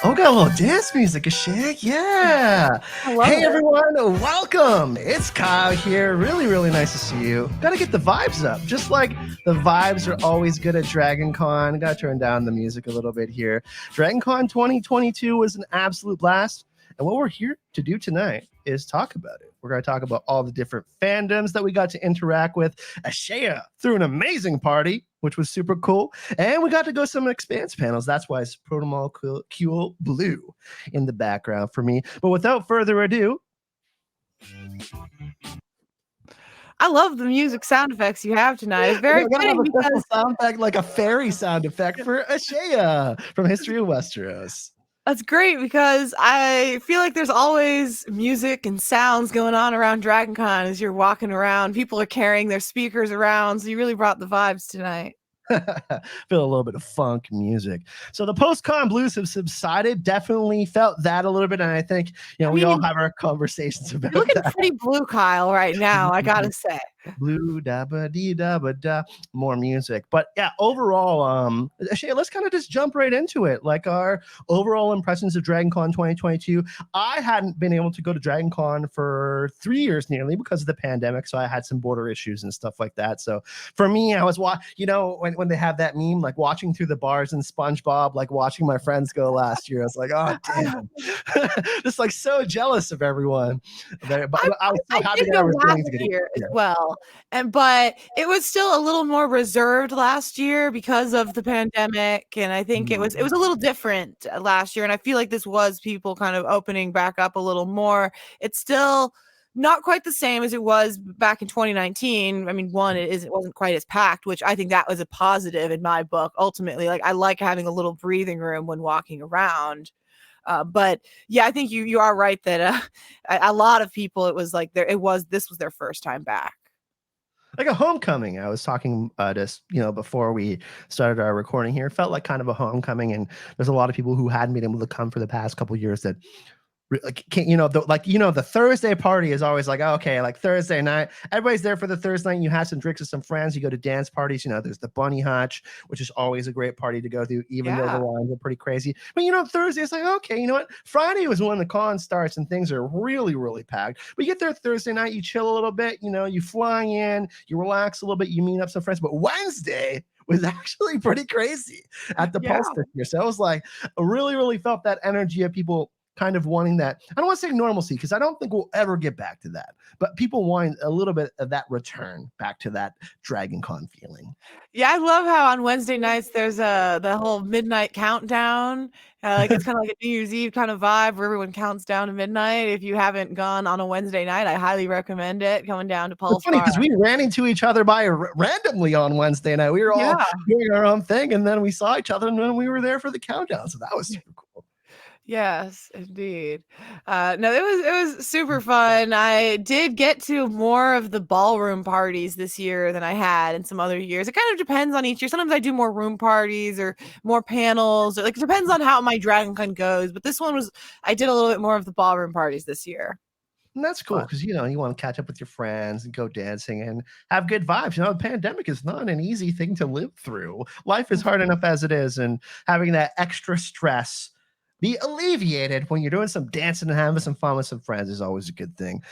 Oh, got a little dance music and shit. Yeah. I love Hey, it. everyone. Welcome. It's Kyle here. Really, really nice to see you. Got to get the vibes up. Just like the vibes are always good at Dragoncon. Got to turn down the music a little bit here. Dragoncon 2022 was an absolute blast. And what we're here to do tonight is talk about it. We're going to talk about all the different fandoms that we got to interact with. Ashaya threw an amazing party, which was super cool. And we got to go some Expanse panels. That's why it's Protomolecule Blue in the background for me. But without further ado, I love the music sound effects you have tonight. It's very we're gonna have fitting a special because sound effect, like a fairy sound effect for Ashaya from History of Westeros. that's great because I feel like there's always music and sounds going on around Dragoncon as you're walking around. People are carrying their speakers around, so you really brought the vibes tonight. Feel a little bit of funk music. So the post-con blues have subsided. Definitely felt that a little bit, and I think we all have our conversations about You're looking that. pretty blue, Kyle, right now. I gotta say. Blue da ba dee da ba da, more music. But yeah, overall, actually, let's kind of just jump right into it. Like our overall impressions of Dragoncon 2022. I hadn't been able to go to Dragoncon for 3 years nearly because of the pandemic, so I had some border issues and stuff like that. So for me, I was when they have that meme, like watching through the bars in SpongeBob, like watching my friends go last year. I was like, oh damn, just like so jealous of everyone. But I was so happy did that I go was last going to get year it. as well, but it was still a little more reserved last year because of the pandemic, and I think it was a little different last year. And I feel like this was people kind of opening back up a little more. It's still not quite the same as it was back in 2019. I mean, it wasn't quite as packed, which I think that was a positive in my book. Ultimately, like I like having a little breathing room when walking around. But yeah, I think you are right that a lot of people, it was like this was their first time back. Like a homecoming. I was talking just before we started our recording here. It felt like kind of a homecoming, and there's a lot of people who hadn't been able to come for the past couple of years that like the Thursday party is always like, okay, like Thursday night, everybody's there for the Thursday night. You have some drinks with some friends, you go to dance parties. There's the Bunny Hutch, which is always a great party to go to, even though the lines are pretty crazy. But Thursday is like, okay, you know what, Friday was when the con starts and things are really, really packed. But you get there Thursday night, you chill a little bit, you fly in, you relax a little bit, you meet up some friends. But Wednesday was actually pretty crazy at the Pulse this year. So I was like, I really, really felt that energy of people kind of wanting that. I don't want to say normalcy because I don't think we'll ever get back to that, but people want a little bit of that return back to that Dragoncon feeling. Yeah, I love how on Wednesday nights there's the whole midnight countdown. Like it's kind of like a New Year's Eve kind of vibe where everyone counts down to midnight. If you haven't gone on a Wednesday night, I highly recommend it. Coming down to Pulse It's funny Bar. because we ran into each other randomly on Wednesday night. We were all doing our own thing, and then we saw each other, and then we were there for the countdown. So that was super cool. Yes, indeed. No, it was super fun. I did get to more of the ballroom parties this year than I had in some other years. It kind of depends on each year. Sometimes I do more room parties or more panels. Or, like it depends on how my DragonCon goes. But this one I did a little bit more of the ballroom parties this year. And that's cool because you want to catch up with your friends and go dancing and have good vibes. The pandemic is not an easy thing to live through. Life is hard enough as it is, and having that extra stress be alleviated when you're doing some dancing and having some fun with some friends is always a good thing.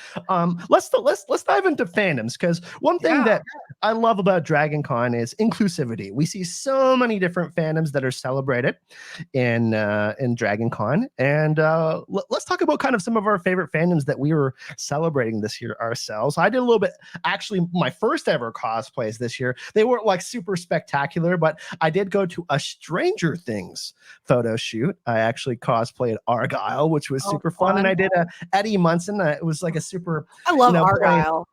Let's dive into fandoms, because one thing that I love about Dragoncon is inclusivity. We see so many different fandoms that are celebrated in Dragoncon, and let's talk about kind of some of our favorite fandoms that we were celebrating this year ourselves. I did a little bit, actually, my first ever cosplays this year. They weren't like super spectacular, but I did go to a Stranger Things photo shoot. I actually cosplayed Argyle, which was super fun. And I did a Eddie Munson. It was like a super. I love Argyle.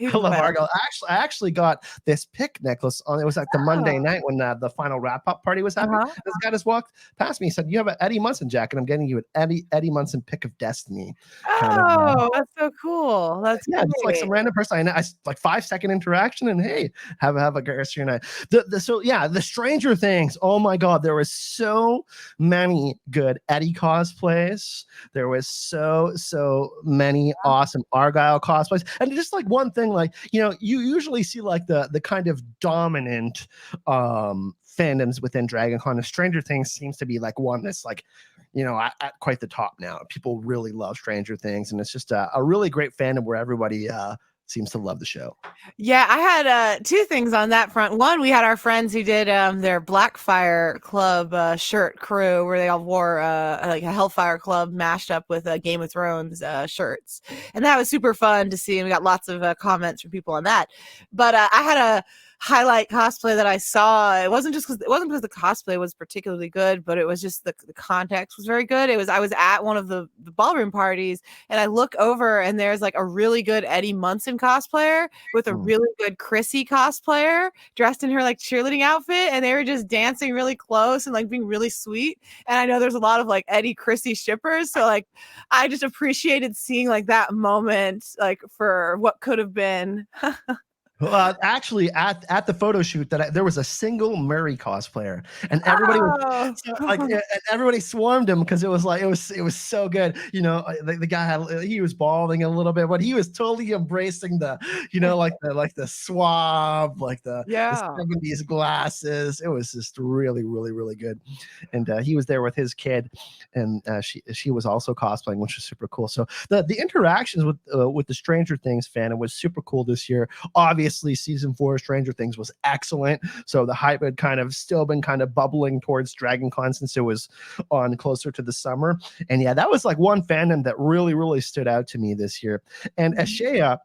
I love Argyle. I actually got this pick necklace on. It was like the Monday night when the final wrap up party was happening. This guy just walked past me. He said, "You have an Eddie Munson jacket. I'm getting you an Eddie Munson pick of destiny." That's so cool. That's just like some random person. I like 5-second interaction, and hey, have a great rest of your night. The Stranger Things. Oh my God, there was so many good Eddie cosplays. There was so many awesome Argyle cosplays, and just like one one thing, like, you know, you usually see like the kind of dominant fandoms within Dragoncon, and Stranger Things seems to be like one that's like, you know, at quite the top now. People really love Stranger Things, and it's just a really great fandom where everybody seems to love the show. Yeah, I had two things on that front. One, we had our friends who did their Blackfire Club shirt crew, where they all wore like a Hellfire Club mashed up with Game of Thrones shirts, and that was super fun to see. And we got lots of comments from people on that. But I had a highlight cosplay that I saw. It wasn't because the cosplay was particularly good, but it was just the context was very good. I was at one of the ballroom parties, and I look over and there's like a really good Eddie Munson cosplayer with a really good Chrissy cosplayer dressed in her like cheerleading outfit, and they were just dancing really close and like being really sweet. And I know there's a lot of like Eddie Chrissy shippers, so like I just appreciated seeing like that moment, like for what could have been. Actually, at the photo shoot, there was a single Murray cosplayer, and everybody was and everybody swarmed him because it was like it was so good. You know, the guy he was balding a little bit, but he was totally embracing the, you know, like the swab, like the 70s glasses. It was just really, really, really good. And he was there with his kid, and she was also cosplaying, which was super cool. So the interactions with the Stranger Things fandom was super cool this year. Obviously, season 4 of Stranger Things was excellent, so the hype had kind of still been kind of bubbling towards Dragoncon since it was on closer to the summer. And yeah, that was like one fandom that really, really stood out to me this year. And Ashaya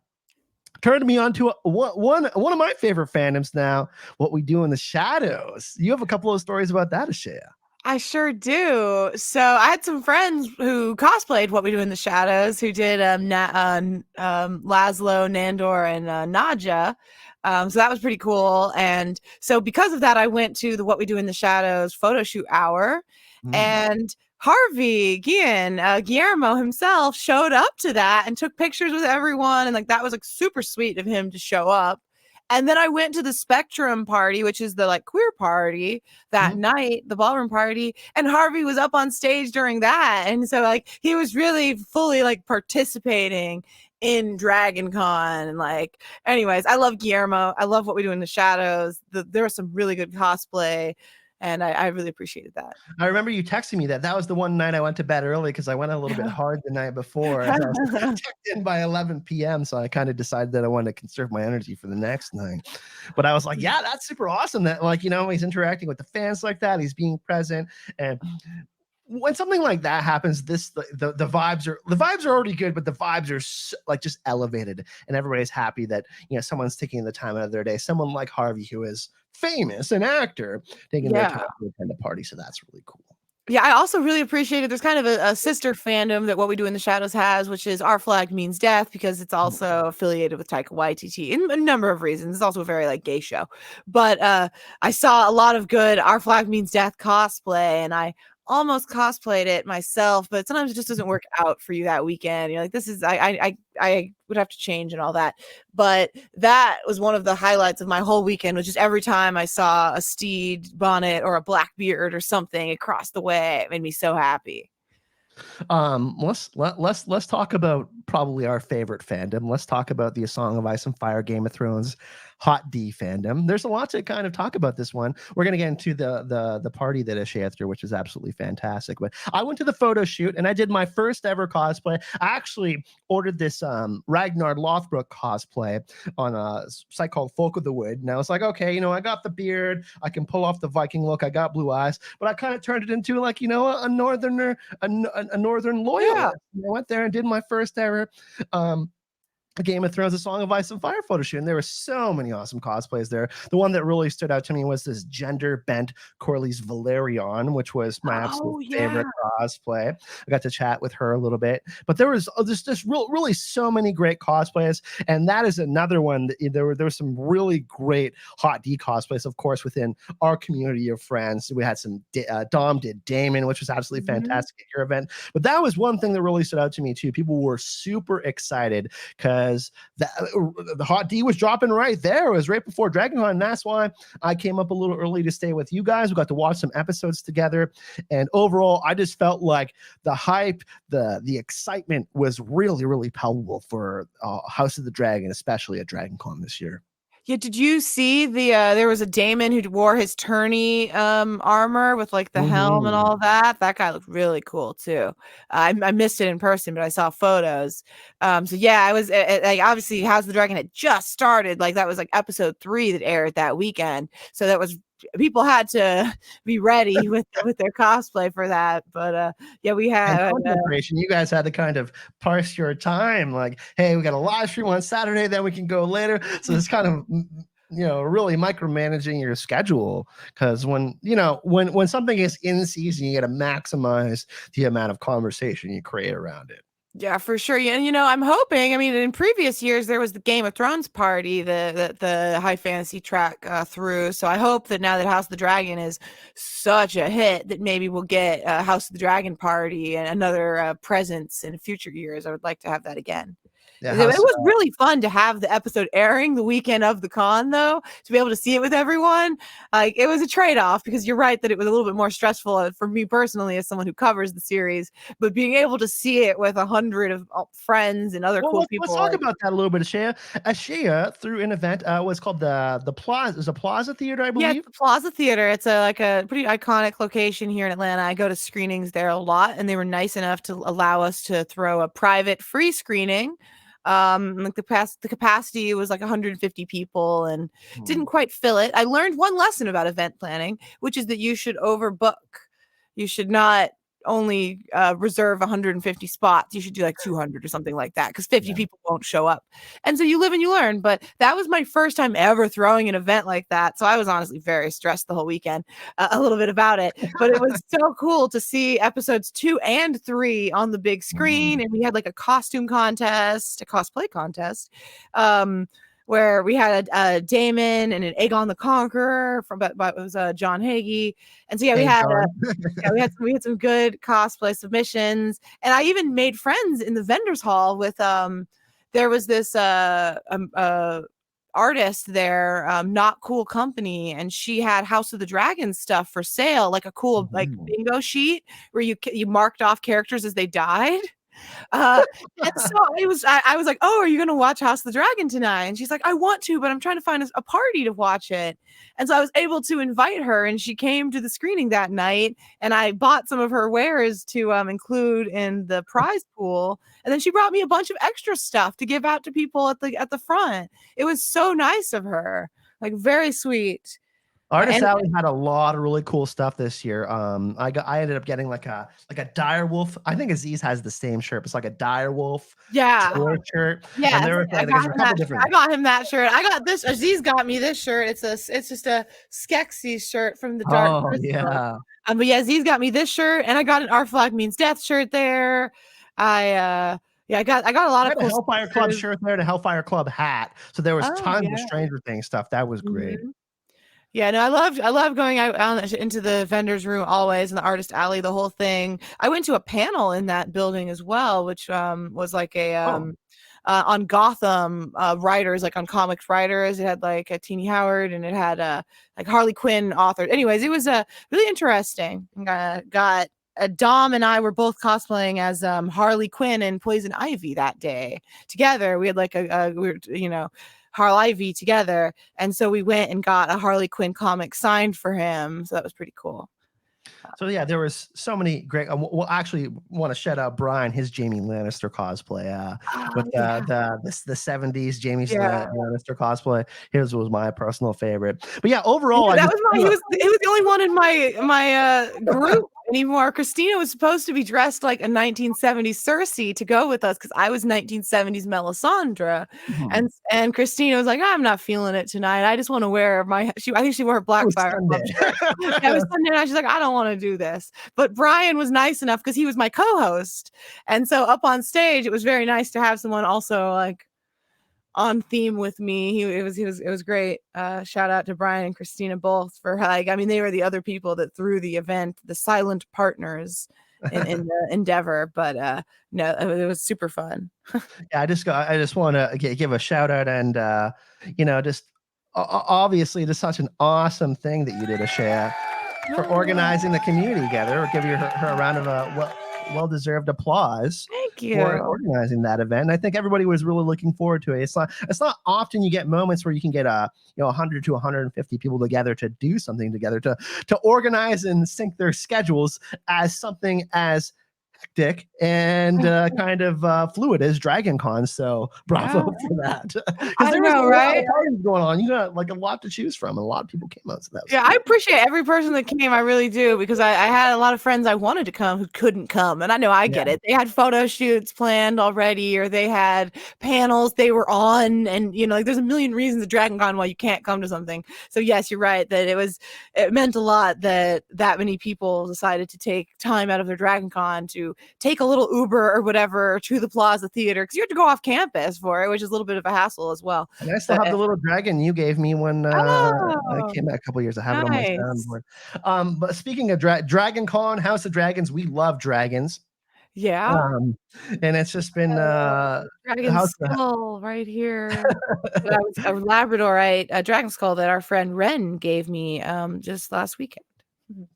turned me on to one of my favorite fandoms now, What We Do in the Shadows. You have a couple of stories about that, Ashaya. I sure do. So I had some friends who cosplayed What We Do in the Shadows, who did Laszlo, Nandor, and Nadja. So that was pretty cool. And so because of that, I went to the What We Do in the Shadows photo shoot hour, and Harvey Guillermo himself showed up to that and took pictures with everyone, and like that was like super sweet of him to show up. And then I went to the Spectrum party, which is the like queer party that night, the ballroom party, and Harvey was up on stage during that. And so like he was really fully like participating in Dragoncon. And like, anyways, I love Guillermo. I love What We Do in the Shadows. There was some really good cosplay, and I really appreciated that. I remember you texting me that was the one night I went to bed early because I went a little bit hard the night before. And I was checked in by 11 p.m. So I kind of decided that I wanted to conserve my energy for the next night. But I was like, yeah, that's super awesome that, like, you know, he's interacting with the fans like that. He's being present. And when something like that happens, the vibes are already good, but the vibes are so, like just elevated, and everybody's happy that, you know, someone's taking the time out of their day. Someone like Harvey, who is famous, an actor, taking their time to attend a party. So that's really cool. Yeah, I also really appreciated there's kind of a sister fandom that What We Do in the Shadows has, which is Our Flag Means Death, because it's also affiliated with Taika Waititi in a number of reasons. It's also a very like gay show. But I saw a lot of good Our Flag Means Death cosplay, and I almost cosplayed it myself, but sometimes it just doesn't work out for you that weekend. You're like, this is I would have to change and all that. But that was one of the highlights of my whole weekend, was just every time I saw a steed bonnet or a black beard or something across the way, it made me so happy. Let's talk about probably our favorite fandom. Let's talk about the A Song of Ice and Fire, Game of Thrones, Hot D fandom. There's a lot to kind of talk about this one. We're gonna get into the party that Ashaya threw, which is absolutely fantastic. But I went to the photo shoot and I did my first ever cosplay. I actually ordered this Ragnar Lothbrok cosplay on a site called Folk of the Wood. And I was like, okay, you know, I got the beard, I can pull off the Viking look, I got blue eyes, but I kind of turned it into like, you know, a northern loyalist. I went there and did my first ever Game of Thrones, A Song of Ice and Fire photo shoot, and there were so many awesome cosplays there. The one that really stood out to me was this gender-bent Corlys Valerion, which was my absolute favorite cosplay. I got to chat with her a little bit, but there was just really so many great cosplays, and that is another one. There were some really great Hot D cosplays, of course, within our community of friends. We had some Dom did Damon, which was absolutely fantastic at your event, but that was one thing that really stood out to me too. People were super excited because because the hot D was dropping right there. It was right before Dragoncon, and that's why I came up a little early to stay with you guys. We got to watch some episodes together, and overall, I just felt like the hype, the excitement was really, really palpable for House of the Dragon, especially at Dragoncon this year. Yeah, did you see there was a Daemon who wore his tourney armor with like the helm and all that? That guy looked really cool too. I missed it in person, but I saw photos. So yeah, I was like, obviously House of the Dragon had just started. Like that was like episode 3 that aired that weekend. So that was people had to be ready with their cosplay for that. But yeah, we had content creation. You guys had to kind of parse your time. Like, hey, we got a live stream on Saturday, then we can go later. So it's kind of really micromanaging your schedule, because when something is in season, you got to maximize the amount of conversation you create around it. Yeah, for sure. Yeah, and I'm hoping. I mean, in previous years there was the Game of Thrones party, the high fantasy track through. So I hope that now that House of the Dragon is such a hit, that maybe we'll get a House of the Dragon party and another presence in future years. I would like to have that again. Yeah, it was really fun to have the episode airing the weekend of the con, though, to be able to see it with everyone. Like, it was a trade-off, because you're right that it was a little bit more stressful for me personally as someone who covers the series, but being able to see it with 100 of friends and other cool people. Let's talk about that a little bit, Ashaya. Ashaya through an event was called the Plaza. Is a Plaza Theater, I believe? Yeah, it's the Plaza Theater. It's a pretty iconic location here in Atlanta. I go to screenings there a lot, and they were nice enough to allow us to throw a private free screening. Like the capacity was like 150 people and didn't quite fill it. I learned one lesson about event planning, which is that you should overbook. You should not only reserve 150 spots. You should do like 200 or something like that, because 50 people won't show up. And so you live and you learn. But that was my first time ever throwing an event like that. So I was honestly very stressed the whole weekend, a little bit about it. But it was so cool to see episodes 2 and 3 on the big screen. And we had like a costume contest, a cosplay contest. Where we had a Daemon and an Aegon the Conqueror but it was John Hagee, and so yeah, we had some good cosplay submissions, and I even made friends in the vendors hall with there was this artist there, Not Cool Company, and she had House of the Dragon stuff for sale, like a cool like bingo sheet where you marked off characters as they died. And so I was like, oh, are you going to watch House of the Dragon tonight? And she's like, I want to, but I'm trying to find a party to watch it. And so I was able to invite her, and she came to the screening that night, and I bought some of her wares to include in the prize pool. And then she brought me a bunch of extra stuff to give out to people at the front. It was so nice of her, like very sweet. Artist Alley had a lot of really cool stuff this year. I ended up getting like a dire wolf. I think Aziz has the same shirt. It's like a dire wolf shirt. Yeah, and there was I got him that shirt. I got this. Aziz got me this shirt. It's just a Skeksis shirt from the Dark Crystal. Yeah. But yeah, Aziz got me this shirt, and I got an Our Flag Means Death shirt there. I got a lot of cool Hellfire Club shirt there, the Hellfire Club hat. So there was tons of Stranger Things stuff. That was great. Yeah, no, I love going out into the vendors room always, in the artist alley, the whole thing. I went to a panel in that building as well, which was like a on Gotham writers, like on comics writers. It had like a Teenie Howard, and it had like Harley Quinn author. Anyways, it was really interesting. Got Dom and I were both cosplaying as Harley Quinn and Poison Ivy that day together. We had like Harley Ivy together, and so we went and got a Harley Quinn comic signed for him. So that was pretty cool. So yeah, there was so many great. We'll actually want to shout out Brian, his Jaime Lannister cosplay with the 70s Jaime's Lannister cosplay. His was my personal favorite. But yeah, overall, he was the only one in my group anymore. Christina was supposed to be dressed like a 1970s Cersei to go with us, because I was 1970s Melisandre, and Christina was like, I'm not feeling it tonight. I just want to wear I think she wore her Blackfire Club shirt. It was Sunday night. She's like, I don't want to do this. But Brian was nice enough, because he was my co-host, and so up on stage, it was very nice to have someone also like on theme with me. It was great. Shout out to Brian and Christina both for they were the other people that threw the event, the silent partners. in the endeavor. But no, it was super fun. Yeah, I just want to give a shout out and just obviously just such an awesome thing that you did, Ashaya, for organizing the community together. We'll give her a round of well-deserved applause Thank for you. organizing that event. And I think everybody was really looking forward to it. It's not often you get moments where you can get 100 to 150 people together to do something together, to organize and sync their schedules as something as hectic and kind of fluid as Dragoncon. So bravo for that. Because I there was a know, lot of right? parties going on. You got like a lot to choose from, and a lot of people came out. So that was Yeah, cool. I appreciate every person that came. I really do, because I had a lot of friends I wanted to come who couldn't come. And I know I get it. They had photo shoots planned already, or they had panels they were on. And, like there's a million reasons at DragonCon why you can't come to something. So yes, you're right that it meant a lot that many people decided to take time out of their DragonCon to take a little Uber or whatever to the Plaza Theater, because you had to go off campus for it, which is a little bit of a hassle as well. And I still So, have the little dragon you gave me when I oh, came back a couple years. I have it on my nice. soundboard. But speaking of DragonCon, House of Dragons, we love dragons. Yeah. And it's just been Dragon House. skull right here. That was a Labradorite, a dragon skull that our friend Ren gave me just last weekend.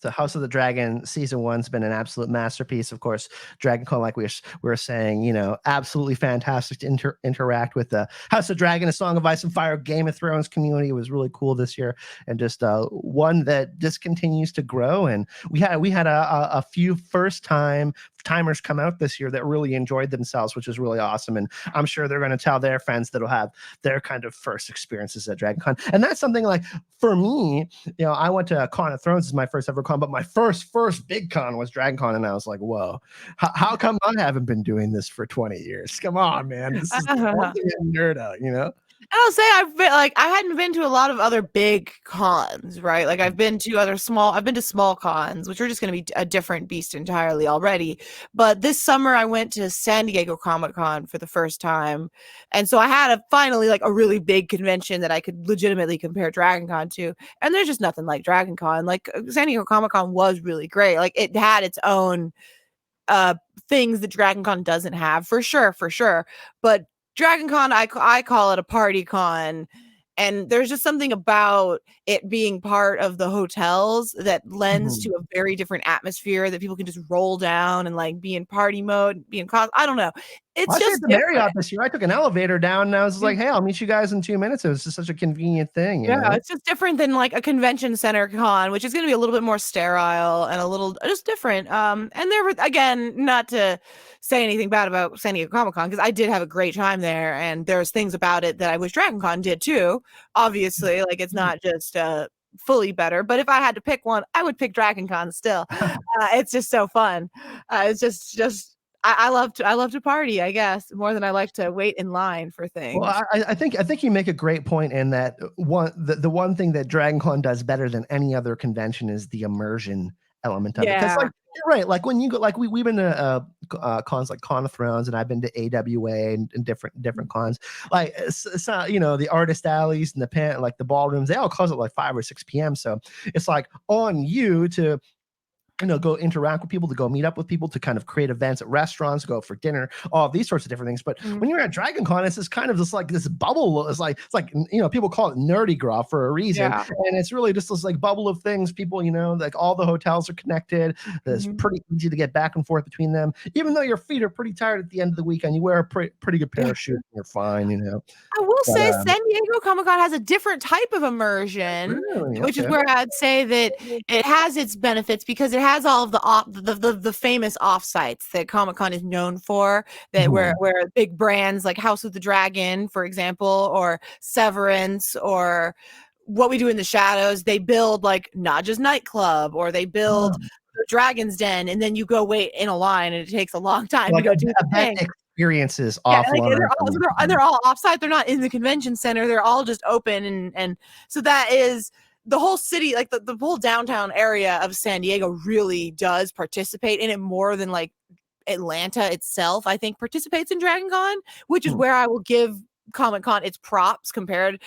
So House of the Dragon season one's been an absolute masterpiece. Of course, DragonCon, like we were saying, absolutely fantastic to interact with the House of Dragon, A Song of Ice and Fire, Game of Thrones community. It was really cool this year, and just one that just continues to grow. And we had a few first timers come out this year that really enjoyed themselves, which is really awesome. And I'm sure they're going to tell their friends that'll have their kind of first experiences at DragonCon. And that's something like for me, I went to Con of Thrones as my first ever con, but my first big con was DragonCon, and I was like, whoa, how come I haven't been doing this for 20 years? Come on, man, this is nerd out. I'll say I hadn't been to a lot of other big cons, right? Like I've been to small cons, which are just going to be a different beast entirely already. But this summer I went to San Diego Comic-Con for the first time. And so I had finally like a really big convention that I could legitimately compare DragonCon to. And there's just nothing like DragonCon. Like San Diego Comic-Con was really great. Like it had its own things that DragonCon doesn't have, for sure. But DragonCon, I call it a party con, and there's just something about it being part of the hotels that lends to a very different atmosphere that people can just roll down and like be in party mode, I don't know. It's I stayed just at the different. Marriott this year. I took an elevator down, and I was like, "Hey, I'll meet you guys in 2 minutes." It was just such a convenient thing, Yeah, it's just different than like a convention center con, which is going to be a little bit more sterile and a little just different. And there were, again, not to say anything bad about San Diego Comic Con, because I did have a great time there, and there's things about it that I wish DragonCon did too. Obviously, like it's not just fully better, but if I had to pick one, I would pick DragonCon still. It's just so fun. It's just I love to party, I guess, more than I like to wait in line for things. Well, I think you make a great point in that the one thing that DragonCon does better than any other convention is the immersion element of it. Because like you're right, like when you go, like we've been to cons like Con of Thrones, and I've been to AWA and different cons. Like it's not, the artist alleys and the ballrooms, they all close at like 5 or 6 p.m. So it's like on you to go interact with people, to go meet up with people, to kind of create events at restaurants, go for dinner, all of these sorts of different things. But when you're at DragonCon, it's just kind of just like this bubble. It's like people call it nerdy graph for a reason, and it's really just this like bubble of things. People, like all the hotels are connected. It's pretty easy to get back and forth between them. Even though your feet are pretty tired at the end of the weekend, you wear a pretty good pair of shoes, and you're fine. I will say San Diego Comic-Con has a different type of immersion, really? which is where I'd say that it has its benefits, because it has all of the famous offsites that Comic-Con is known for, that where big brands like House of the Dragon, for example, or Severance, or What We Do in the Shadows, they build like not just nightclub, or they build the Dragon's Den, and then you go wait in a line and it takes a long time to go do the thing. Experiences Yeah, offline. they're all offsite. They're not in the convention center. They're all just open, and so that is the whole city, like the whole downtown area of San Diego really does participate in it more than like Atlanta itself, I think, participates in DragonCon, which is where I will give Comic-Con its props compared.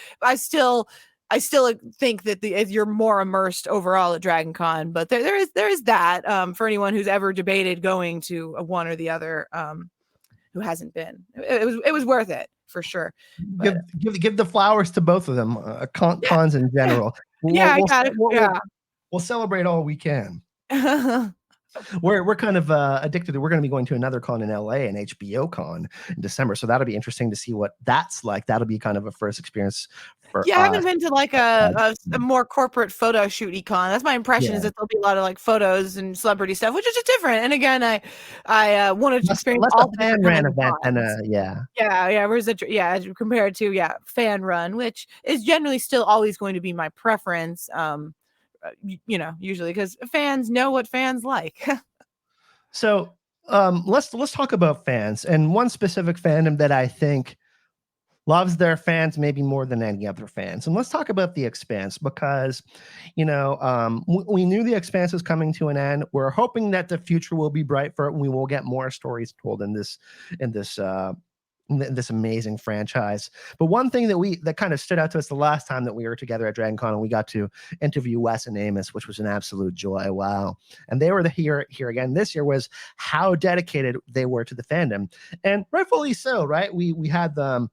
I still think that you're more immersed overall at Dragoncon, but there is that for anyone who's ever debated going to one or the other, who hasn't been. It was worth it for sure. But Give the flowers to both of them. Cons in general. Yeah, I got it. Yeah. We'll celebrate all we can. We're kind of addicted. We're going to be going to another con in LA, an HBO con in December, so that'll be interesting to see what that's like. That'll be kind of a first experience for I haven't been to like a more corporate photo shoot con. That's my impression, is that there'll be a lot of like photos and celebrity stuff, which is just different. And again, I wanted to experience all the fan ran event and compared to fan run, which is generally still always going to be my preference. Usually because fans know what fans like. So let's talk about fans, and one specific fandom that I think loves their fans maybe more than any other fans. And let's talk about the Expanse, because we knew the Expanse was coming to an end. We're hoping that the future will be bright for it, and we will get more stories told in this amazing franchise. But one thing that kind of stood out to us the last time that we were together at Dragoncon, and we got to interview Wes and Amos, which was an absolute joy. Wow. And they were here again this year, was how dedicated they were to the fandom, and rightfully so, right? We had the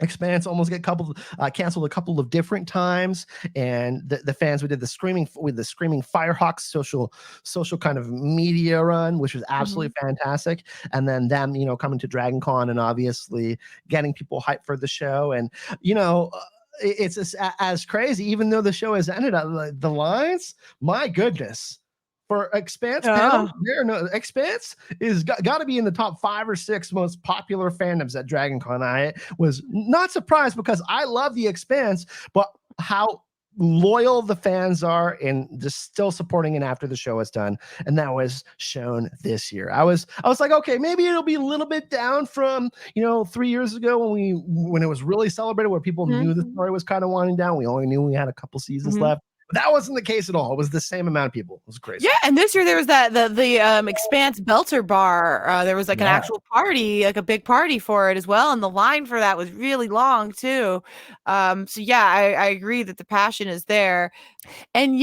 Expanse almost get canceled a couple of different times, and the fans, we did the Screaming Firehawks social kind of media run, which was absolutely fantastic, and then them coming to Dragoncon and obviously getting people hyped for the show. And it's as crazy, even though the show has ended up, the lines, my goodness, for Expanse panel, Expanse is got to be in the top 5 or 6 most popular fandoms at Dragoncon. I was not surprised, because I love the Expanse, but how loyal the fans are in just still supporting it after the show is done, and that was shown this year. I was like, okay, maybe it'll be a little bit down from 3 years ago when it was really celebrated, where people knew the story was kind of winding down. We only knew we had a couple seasons left. But that wasn't the case at all. It was the same amount of people. It was crazy. Yeah, and this year there was the Expanse Belter Bar. There was like an actual party, like a big party for it as well, and the line for that was really long too. I agree that the passion is there, and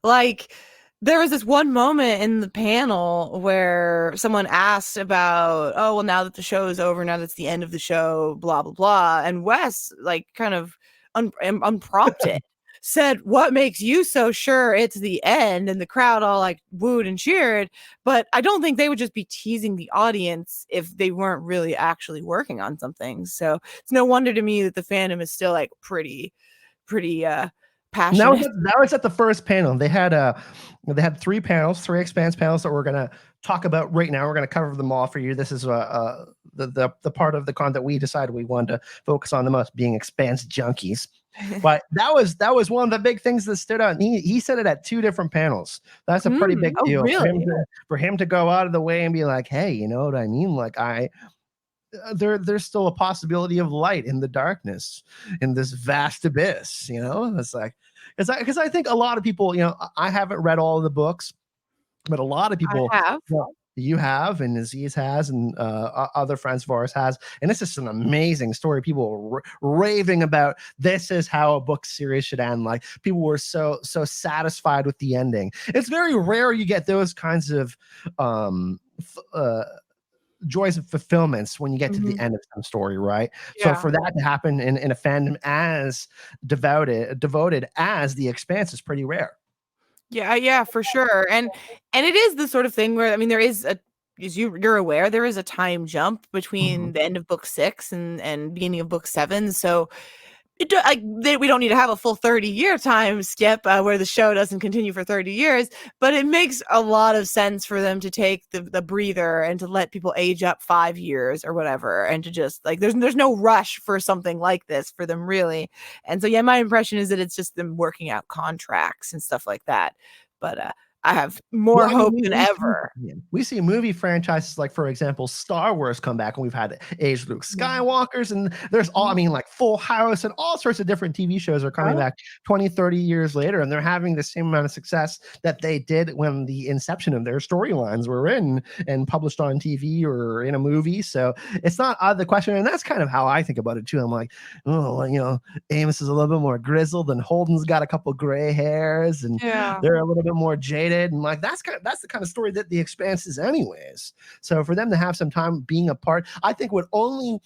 like there was this one moment in the panel where someone asked about, oh well, now that the show is over, now that's the end of the show, blah blah blah, and Wes like kind of unprompted said, what makes you so sure it's the end? And the crowd all like wooed and cheered. But I don't think they would just be teasing the audience if they weren't really actually working on something. So it's no wonder to me that the fandom is still like pretty passionate. That was at the first panel. They had 3 Expanse panels that we're gonna talk about right now. We're gonna cover them all for you. This is the part of the con that we decided we wanted to focus on the most, being Expanse junkies. But that was one of the big things that stood out. And he said it at 2 different panels. That's a pretty big deal. Really? For him to go out of the way and be like, hey, you know what I mean? Like there's still a possibility of light in the darkness, in this vast abyss. It's like, because I think a lot of people, I haven't read all of the books, but a lot of people have. You have, and Aziz has, and other friends of ours has, and it's just an amazing story. People are raving about this is how a book series should end. Like, people were so satisfied with the ending. It's very rare you get those kinds of joys of fulfillments when you get to the end of some story, right? So for that to happen in a fandom as devoted as the Expanse is pretty rare. Yeah, for sure. And it is the sort of thing where, I mean, there is as you're aware, there is a time jump between the end of book 6 and beginning of book 7. So we don't need to have a full 30-year time skip where the show doesn't continue for 30 years, but it makes a lot of sense for them to take the breather and to let people age up 5 years or whatever, and to just like, there's no rush for something like this for them, really. And so my impression is that it's just them working out contracts and stuff like that. But I have more hope than ever. We see movie franchises like, for example, Star Wars come back, and we've had Age Luke Skywalkers, and there's all, I mean, like Full House and all sorts of different TV shows are coming back 20, 30 years later, and they're having the same amount of success that they did when the inception of their storylines were written and published on TV or in a movie. So it's not out of the question, and that's kind of how I think about it too. I'm like, oh, you know, Amos is a little bit more grizzled, and Holden's got a couple gray hairs, and they're a little bit more jaded, and like that's the kind of story that The Expanse is anyways. So for them to have some time being apart, I think would only,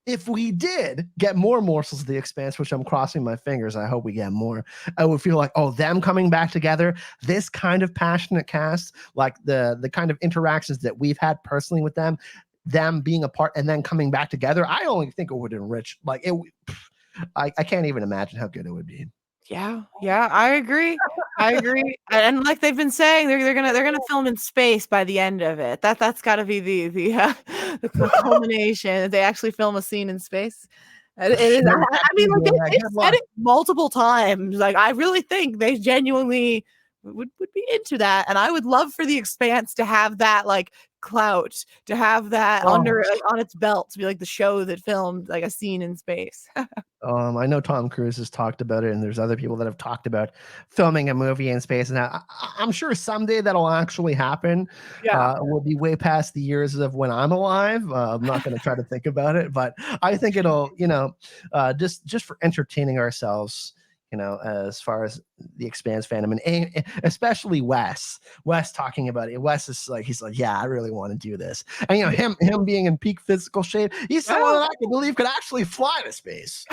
if we did get more morsels of The Expanse, which I'm crossing my fingers, I hope we get more, I would feel like, oh, them coming back together, this kind of passionate cast, like the kind of interactions that we've had personally with them being apart and then coming back together, I only think it would enrich, like it. I can't even imagine how good it would be. Yeah, I agree. And like they've been saying, they're gonna film in space by the end of it. That's got to be the culmination. They actually film a scene in space. It is. I mean, like they've said it multiple times. Like I really think they genuinely would be into that, and I would love for The Expanse to have that like clout, to have that under on its belt, to be like the show that filmed like a scene in space. I know Tom Cruise has talked about it, and there's other people that have talked about filming a movie in space. And I'm sure someday that'll actually happen. We'll be way past the years of when I'm alive. I'm not going to try to think about it, but I think it'll, you know, just for entertaining ourselves, you know, as far as the Expanse fandom, and especially Wes talking about it. Wes is like, he's like, yeah, I really want to do this. And, you know, him being in peak physical shape, he's someone that I can believe could actually fly to space.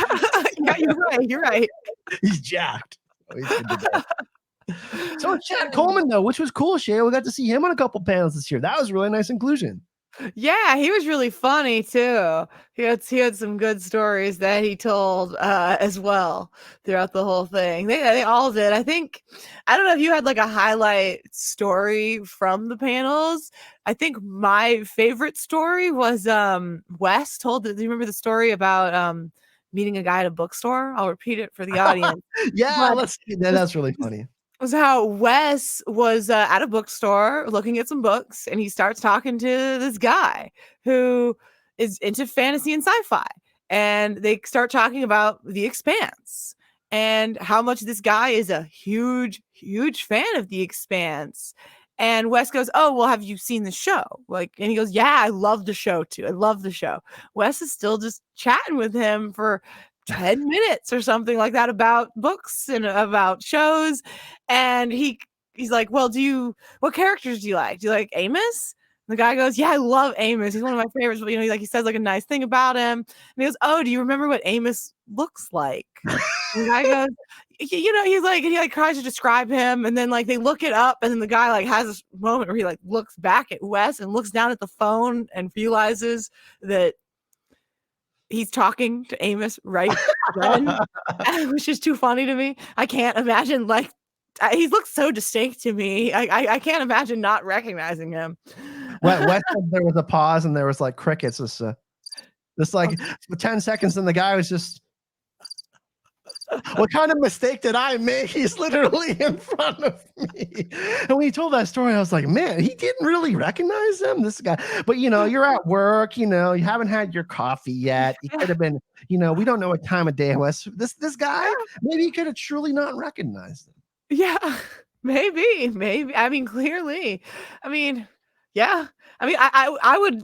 Yeah, you're right. He's jacked. So Chad Coleman, though, which was cool, Shay. We got to see him on a couple panels this year. That was a really nice inclusion. Yeah, he was really funny too. He had some good stories that he told as well throughout the whole thing. They all did. I think, I don't know if you had like a highlight story from the panels. I think my favorite story was Wes told. Do you remember the story about meeting a guy at a bookstore? I'll repeat it for the audience. That's really funny. Was how Wes was at a bookstore looking at some books, and he starts talking to this guy who is into fantasy and sci-fi, and they start talking about The Expanse and how much this guy is a huge fan of The Expanse. And Wes goes, oh, well, have you seen the show? Like, and he goes, yeah, I love the show too. I love the show. Wes is still just chatting with him for 10 minutes or something like that about books and about shows. And he's like, well, what characters do you like? Do you like Amos? And the guy goes, yeah, I love Amos. He's one of my favorites. But, you know, he says like a nice thing about him. And he goes, oh, do you remember what Amos looks like? And the guy goes, you know, he like tries to describe him. And then like they look it up. And then the guy like has this moment where he like looks back at Wes and looks down at the phone and realizes that he's talking to Amos right then, which is too funny to me. I can't imagine, like, he looks so distinct to me. I can't imagine not recognizing him. Wes said there was a pause and there was like crickets. Just like 10 seconds, and the guy was just, what kind of mistake did I make? He's literally in front of me. And when he told that story, I was like, man, he didn't really recognize him, this guy. But, you know, you're at work, you know, you haven't had your coffee yet. He could have been, you know, we don't know what time of day it was. This guy, maybe he could have truly not recognized him. Yeah, maybe. I mean, clearly. I mean, yeah. I mean, I would,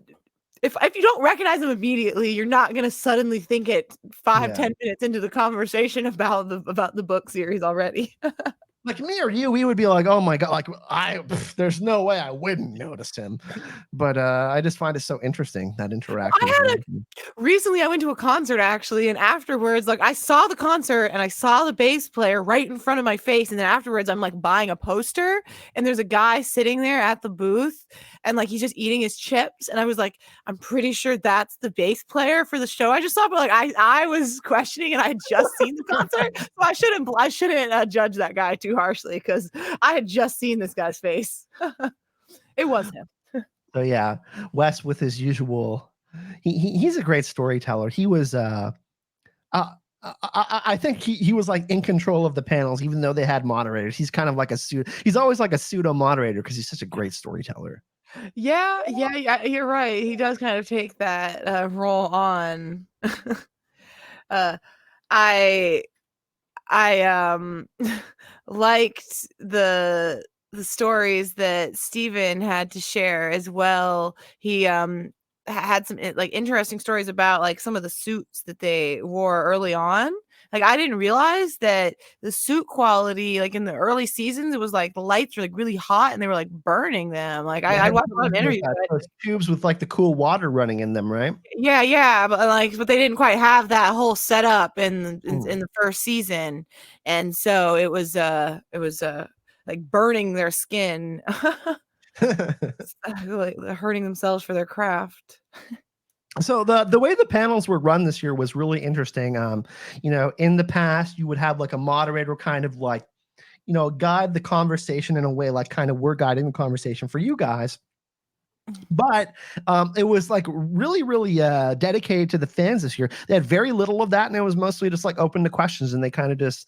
if you don't recognize them immediately, you're not gonna suddenly think it 10 minutes into the conversation about the book series already. Like me or you, we would be like, oh my God, like there's no way I wouldn't notice him. But I just find it so interesting, that interaction. Recently I went to a concert actually, and afterwards, like I saw the concert and I saw the bass player right in front of my face. And then afterwards I'm like buying a poster, and there's a guy sitting there at the booth, and like he's just eating his chips. And I was like, I'm pretty sure that's the bass player for the show I just saw. But like I was questioning, and I had just seen the concert. So I shouldn't judge that guy too harshly, because I had just seen this guy's face. It was him. So yeah, Wes with his usual, he's a great storyteller. He was I think he was like in control of the panels, even though they had moderators. He's kind of like he's always like a pseudo moderator because he's such a great storyteller. Yeah, you're right. He does kind of take that role on. uh, I I liked the stories that Steven had to share as well. He had some like interesting stories about like some of the suits that they wore early on. Like I didn't realize that the suit quality, like in the early seasons, it was like the lights were like really hot and they were like burning them. Like Yeah, I watched a lot of interviews. those tubes with like the cool water running in them, right? Yeah, but they didn't quite have that whole setup Mm. in the first season, and so it was like burning their skin, like hurting themselves for their craft. So the way the panels were run this year was really interesting. In the past, you would have like a moderator kind of like, guide the conversation in a way like kind of we're guiding the conversation for you guys. But it was like really, really dedicated to the fans this year. They had very little of that, and it was mostly just like open to questions. And they kind of just,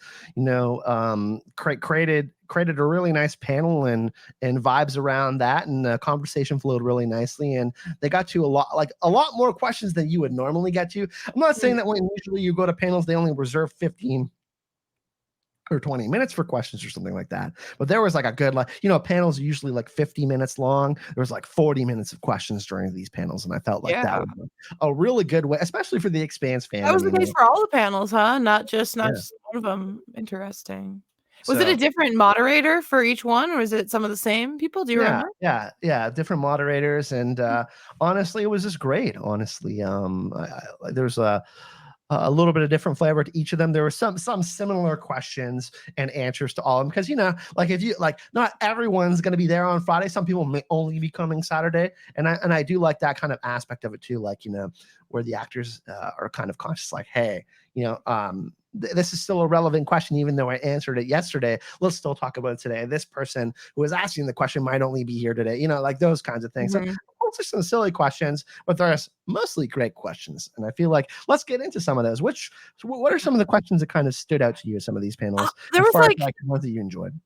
created a really nice panel and vibes around that, and the conversation flowed really nicely. And they got to a lot more questions than you would normally get to. I'm not saying that when usually you go to panels, they only reserve 15 or 20 minutes for questions or something like that. But there was like a good, panels are usually like 50 minutes long. There was like 40 minutes of questions during these panels. And I felt like that Yeah, was a really good way, especially for the Expanse that was fandom, the case for all the panels, huh? Not Yeah. just one of them. Interesting. Was it a So different moderator for each one, or is it some of the same people? Do you yeah, remember? yeah, different moderators. And honestly, it was just great. Honestly, there's a little bit of different flavor to each of them. There were some similar questions and answers to all of them because like if you like, not everyone's going to be there on Friday. Some people may only be coming Saturday, and I do like that kind of aspect of it too. Like where the actors are kind of conscious, like, hey, this is still a relevant question, even though I answered it yesterday. Let's still talk about it today. This person who is asking the question might only be here today. Like those kinds of things. So, Mhm. those are some silly questions, but there's mostly great questions. And I feel like let's get into some of those. What are some of the questions that kind of stood out to you in some of these panels, There as was far as like like ones that you enjoyed?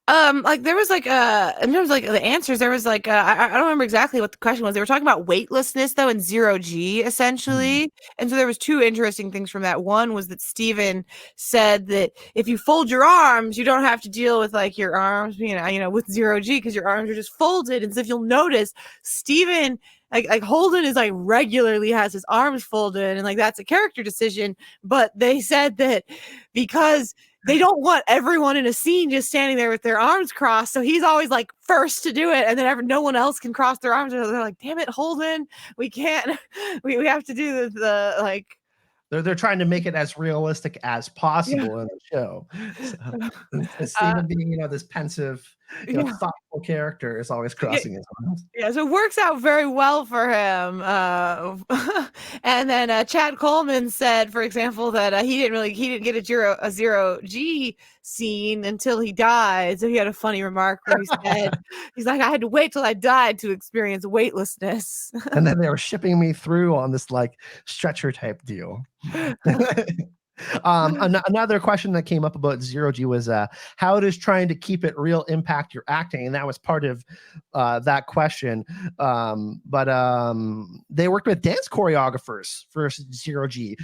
Like there was like in terms of like the answers, there was like I don't remember exactly what the question was. They were talking about weightlessness though and zero G Mhm. essentially. And so there was two interesting things from that. One was that Steven said that if you fold your arms, you don't have to deal with like your arms being with zero G because your arms are just folded. And so if you'll notice, Steven like Holden is like regularly has his arms folded and like that's a character decision. But they said that because they don't want everyone in a scene just standing there with their arms crossed. So he's always like first to do it. And then no one else can cross their arms. They're like, damn it, Holden. We can't, we have to do the like, They're trying to make it as realistic as yeah, possible in the show. So, and uh, Steven being, this pensive, yeah. thoughtful character is always crossing his arms. Yeah, so it works out very well for him. And then Chad Coleman said, for example, that he didn't get a zero G scene until he died. So he had a funny remark where he said, he's like, I had to wait till I died to experience weightlessness. And then they were shipping me through on this like stretcher type deal. Another question that came up about zero G was how does trying to keep it real impact your acting, and that was part of that question. But they worked with dance choreographers for zero G.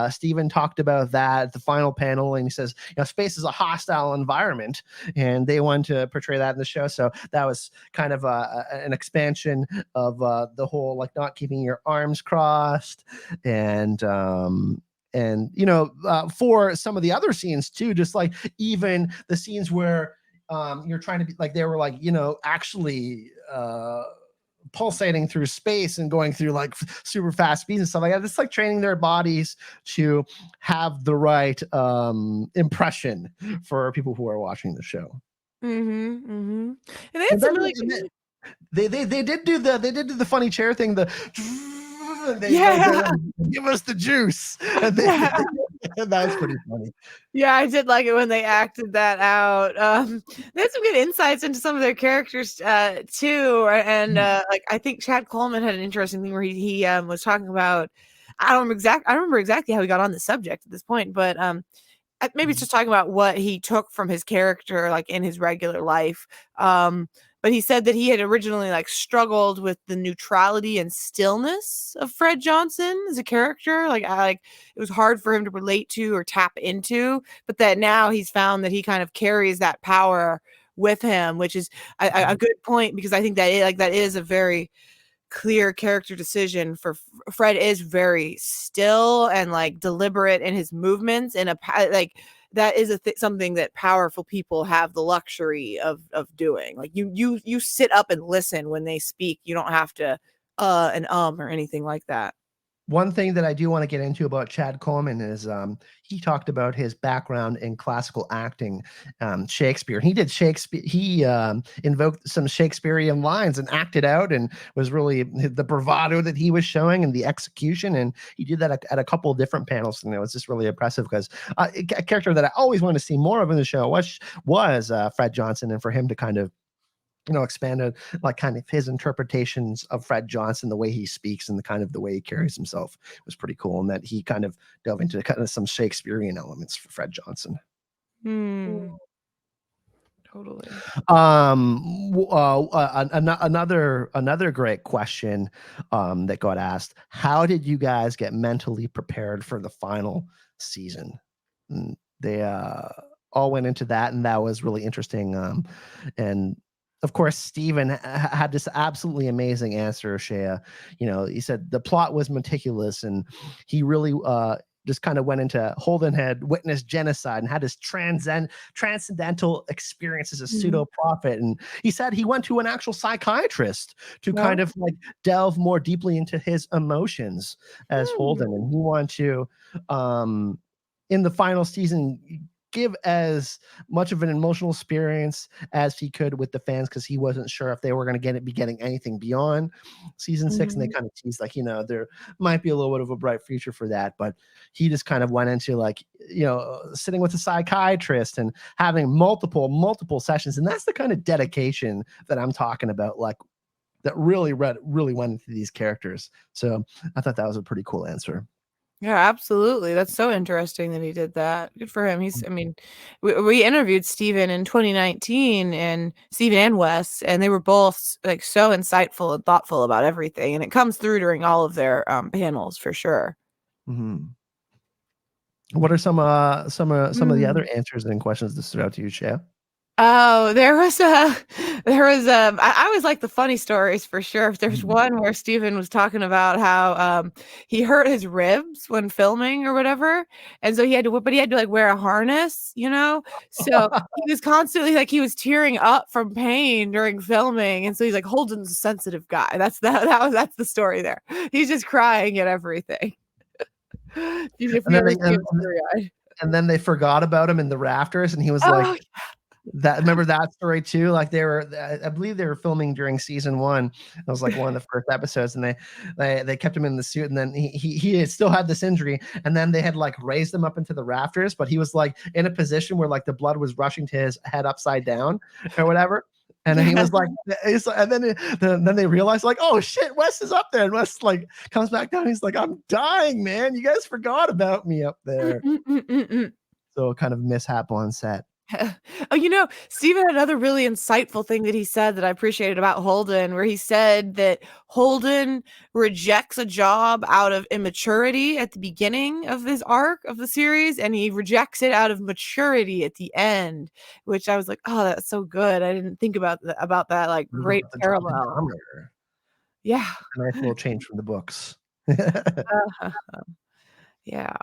Steven talked about that at the final panel, and he says, space is a hostile environment, and they wanted to portray that in the show. So that was kind of an expansion of the whole like not keeping your arms crossed, and for some of the other scenes too, just like even the scenes where you're trying to be like, they were like, actually pulsating through space and going through like super fast speeds and stuff like that. It's like training their bodies to have the right impression for people who are watching the show. And they had And some then really good. they did do the funny chair thing. Yeah. Give us the juice. And Yeah. that was pretty funny. Yeah, I did like it when they acted that out. They had some good insights into some of their characters too, and like I think Chad Coleman had an interesting thing where he was talking about. I don't remember exactly how we got on the subject at this point, but maybe it's just talking about what he took from his character, like in his regular life. But he said that he had originally like struggled with the neutrality and stillness of Fred Johnson as a character. Like it was hard for him to relate to or tap into, but that now he's found that he kind of carries that power with him, which is a good point, because I think that that is a very clear character decision. For Fred is very still and like deliberate in his movements, and like that is something that powerful people have the luxury of doing. Like you sit up and listen when they speak. You don't have to and or anything like that. One thing that I do want to get into about Chad Coleman is he talked about his background in classical acting, Shakespeare. He did Shakespeare. He invoked some Shakespearean lines and acted out, and was really the bravado that he was showing and the execution. And he did that at a couple of different panels, and it was just really impressive, because a character that I always wanted to see more of in the show was Fred Johnson, and for him to kind of expanded like kind of his interpretations of Fred Johnson, the way he speaks and the kind of the way he carries himself was pretty cool. And that he kind of delved into kind of some Shakespearean elements for Fred Johnson. Totally. Another great question that got asked: how did you guys get mentally prepared for the final season? And they all went into that, and that was really interesting. And of course, Steven had this absolutely amazing answer, Shea. He said the plot was meticulous, and he really just kind of went into Holden had witnessed genocide and had this transcendental experience as a pseudo prophet. And he said he went to an actual psychiatrist to kind of like delve more deeply into his emotions as Holden. And he wanted to, in the final season, give as much of an emotional experience as he could with the fans, because he wasn't sure if they were going to be getting anything beyond season 6. And they kind of teased like, there might be a little bit of a bright future for that, but he just kind of went into like, sitting with a psychiatrist and having multiple sessions. And that's the kind of dedication that I'm talking about, like that really went into these characters. So I thought that was a pretty cool answer. Yeah, absolutely. That's so interesting that he did that. Good for him. We interviewed Steven in 2019, and Steven and Wes, and they were both like so insightful and thoughtful about everything. And it comes through during all of their panels for sure. What are some of the other answers and questions that stood out to you, Shea? Oh, there was I always like the funny stories for sure. There's one where Steven was talking about how he hurt his ribs when filming or whatever, and so he had to like wear a harness, so he was constantly like, he was tearing up from pain during filming, and so he's like, Holden's a sensitive guy. That's the story there. He's just crying at everything. And then they forgot about him in the rafters, and he was like, remember that story too? Like I believe they were filming during season 1. It was like one of the first episodes, and they kept him in the suit, and then he still had this injury, and then they had like raised him up into the rafters, but he was like in a position where like the blood was rushing to his head upside down or whatever. And then he was like, and then they realized like, oh shit, Wes is up there, and Wes like comes back down. He's like, I'm dying, man. You guys forgot about me up there. So kind of mishap on set. Oh, Steven had another really insightful thing that he said that I appreciated about Holden, where he said that Holden rejects a job out of immaturity at the beginning of his arc of the series, and he rejects it out of maturity at the end, which I was like, oh, that's so good. I didn't think about that like great parallel. Yeah. A nice little change from the books. Yeah.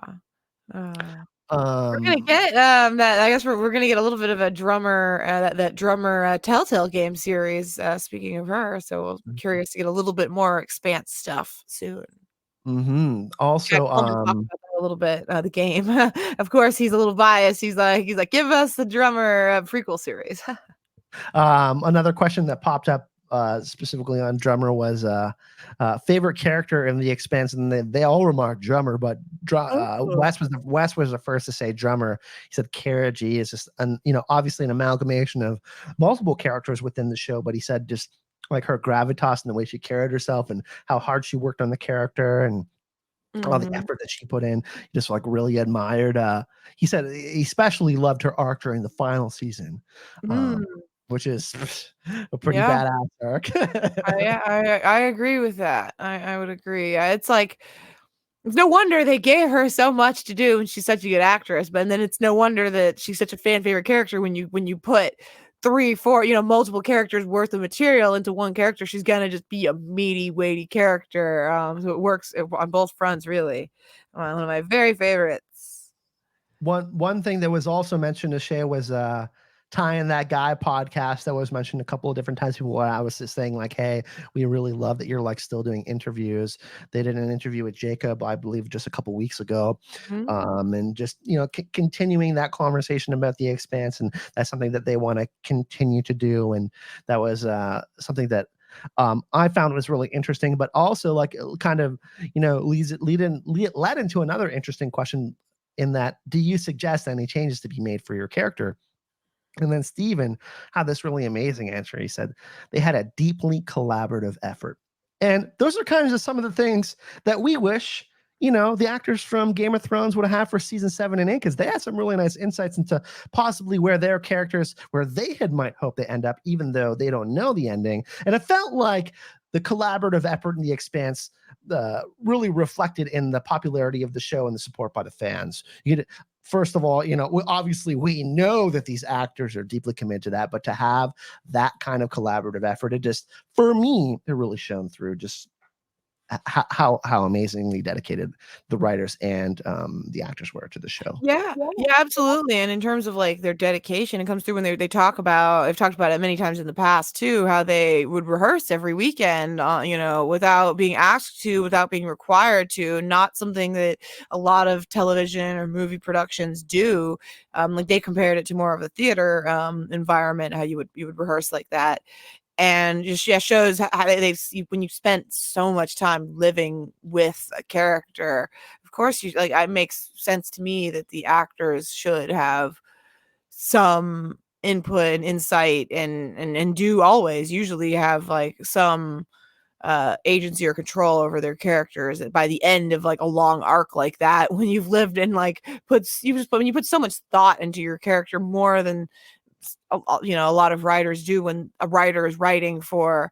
We're gonna get that. I guess we're gonna get a little bit of a drummer that drummer Telltale game series. Speaking of her, so I'm curious to get a little bit more Expanse stuff soon. Also, talk about that a little bit. The game, of course, he's a little biased. He's like, give us the drummer prequel series. Another question that popped up specifically on drummer was favorite character in the Expanse, and they all remarked drummer, but Wes was the first to say drummer. He said Cara G is just obviously an amalgamation of multiple characters within the show, but he said just like her gravitas and the way she carried herself and how hard she worked on the character, and all the effort that she put in. He just like really admired. He said he especially loved her arc during the final season, which is a pretty badass arc. I agree with that. I would agree. It's like it's no wonder they gave her so much to do, and she's such a good actress. But then it's no wonder that she's such a fan favorite character when you put 3, 4, multiple characters worth of material into one character. She's gonna just be a meaty, weighty character. So it works on both fronts, really. One of my very favorites. One thing that was also mentioned to Shea was Ty and That Guy podcast that was mentioned a couple of different times. People, I was just saying like, hey, we really love that you're like still doing interviews. They did an interview with Jacob, I believe, just a couple weeks ago, and just continuing that conversation about the Expanse, and that's something that they want to continue to do. And that was something that I found was really interesting, but also like kind of led into another interesting question. In that, do you suggest any changes to be made for your character? And then Steven had this really amazing answer. He said they had a deeply collaborative effort. And those are kind of some of the things that we wish, the actors from Game of Thrones would have for season 7 and 8, because they had some really nice insights into possibly where their characters, where they might hope they end up, even though they don't know the ending. And it felt like the collaborative effort in The Expanse really reflected in the popularity of the show and the support by the fans. First of all, obviously we know that these actors are deeply committed to that, but to have that kind of collaborative effort, it just, for me, it really shone through just how amazingly dedicated the writers and the actors were to the show. Yeah, absolutely. And in terms of like their dedication, it comes through when they talk about. I've talked about it many times in the past too, how they would rehearse every weekend, without being asked to, without being required to. Not something that a lot of television or movie productions do. Like they compared it to more of a theater environment, how you would rehearse like that. And just shows how when you spent so much time living with a character, of course it makes sense to me that the actors should have some input and insight and do always usually have like some agency or control over their characters by the end of like a long arc like that, when you've lived and like when you put so much thought into your character, more than a lot of writers do. When a writer is writing for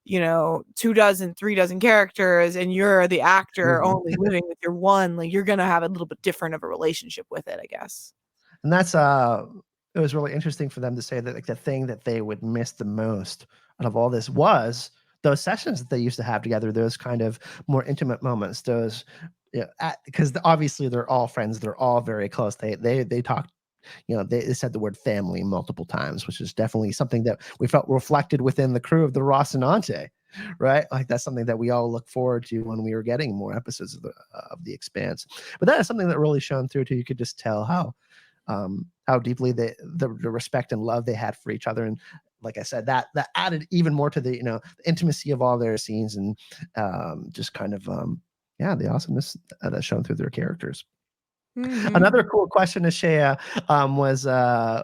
2 dozen, 3 dozen characters, and you're the actor only living with your one, like you're gonna have a little bit different of a relationship with it, I guess. And that's it was really interesting for them to say that like the thing that they would miss the most out of all this was those sessions that they used to have together, those kind of more intimate moments, those because obviously they're all friends, they're all very close, they talk, they said the word family multiple times, which is definitely something that we felt reflected within the crew of the Rocinante, right? Like that's something that we all look forward to when we were getting more episodes of the Expanse. But that is something that really shone through too. You could just tell how deeply the respect and love they had for each other. And like I said, that added even more to the intimacy of all their scenes, and just kind of the awesomeness that shone through their characters. Another cool question to share was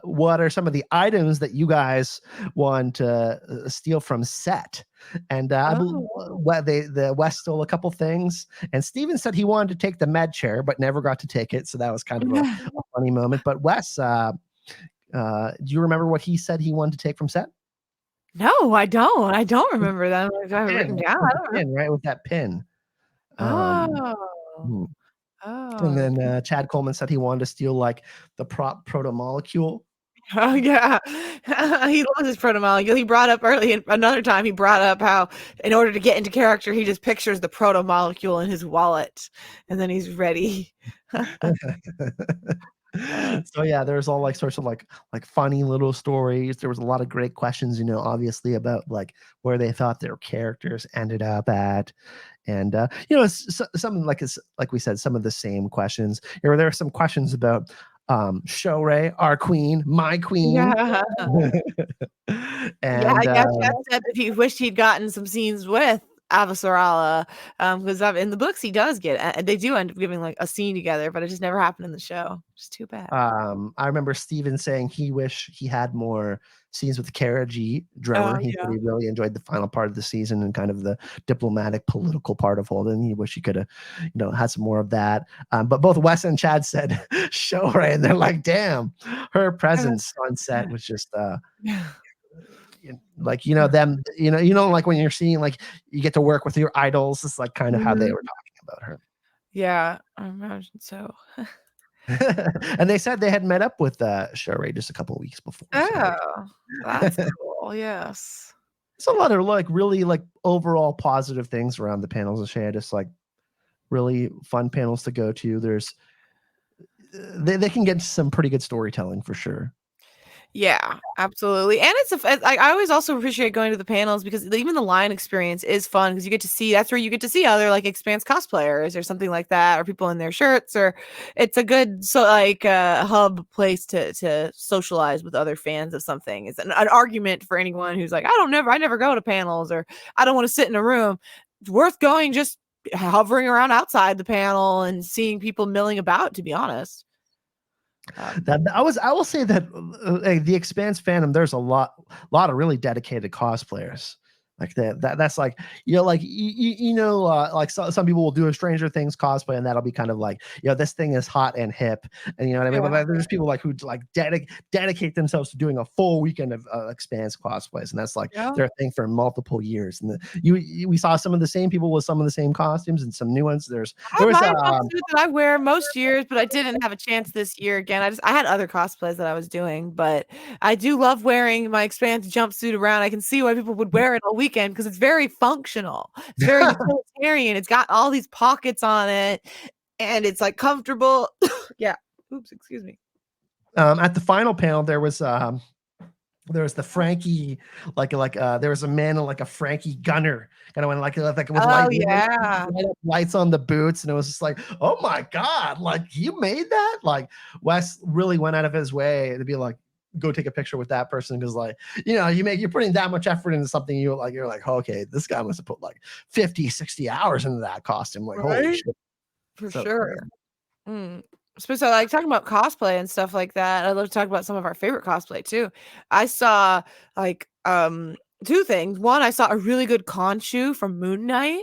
what are some of the items that you guys want to steal from set? And I believe the West stole a couple things, and Steven said he wanted to take the med chair but never got to take it, so that was kind of a funny moment. But Wes, do you remember what he said he wanted to take from set? No, I don't remember that. I have it written down. I don't pin, right, with that pin. Oh. And then Chad Coleman said he wanted to steal like the prop proto-molecule. Oh yeah, he loves his proto-molecule. He brought up another time. He brought up how, in order to get into character, he just pictures the proto-molecule in his wallet, and then he's ready. So yeah, there's all like sorts of like funny little stories. There was a lot of great questions, obviously about like where they thought their characters ended up at, and some like we said, some of the same questions. There are some questions about Shorey, our queen, my queen. Yeah. And Chad said that he wished he'd gotten some scenes with Avasarala, because in the books he does get, they do end up giving like a scene together, but it just never happened in the show. Just too bad. I remember Steven saying he wished he had more scenes with Kara G. Drummer. He said Yeah. he really enjoyed the final part of the season and kind of the diplomatic, political part of Holden. He wished he could have, had some more of that. But both Wes and Chad said show Ray, and they're like, damn, her presence on set was just like them, like when you're seeing like you get to work with your idols. It's like kind of how they were talking about her. Yeah, I imagine so. And they said they had met up with Sheree just a couple of weeks before. Oh, that's cool. Yes. It's a lot of like really like overall positive things around the panels of Shea, just like really fun panels to go to. There's they can get some pretty good storytelling for sure. Yeah, absolutely. And I always also appreciate going to the panels because even the line experience is fun because you get to see, that's where you get to see other like Expanse cosplayers or something like that, or people in their shirts, or it's a good hub place to socialize with other fans of something. It's an argument for anyone who's like, I never go to panels, or I don't want to sit in a room. It's worth going, just hovering around outside the panel and seeing people milling about, to be honest. I will say that the Expanse fandom, there's a lot of really dedicated cosplayers like that's like like like some people will do a Stranger Things cosplay and that'll be kind of like this thing is hot and hip, and you know what I mean. But there's people like who like dedicate themselves to doing a full weekend of Expanse cosplays, and that's like their thing for multiple years. And we saw some of the same people with some of the same costumes and some new ones. There was that I wear most years, but I didn't have a chance this year again. I had other cosplays that I was doing, but I do love wearing my Expanse jumpsuit around. I can see why people would wear it all weekend because it's very functional. It's very utilitarian. It's got all these pockets on it, and it's like comfortable. Yeah. Oops, excuse me. At the final panel, there was the Frankie, there was a man in like a Frankie gunner, kind of went like with lights on the boots, and it was just like, oh my god, like you made that. Like Wes really went out of his way to be like, go take a picture with that person, because like you're putting that much effort into something, you're like, okay, this guy must have put like 50-60 hours into that costume, like holy shit. For sure. So like talking about cosplay and stuff like that, I'd love to talk about some of our favorite cosplay too. I saw like two things. One, I saw a really good Khonshu from Moon Knight,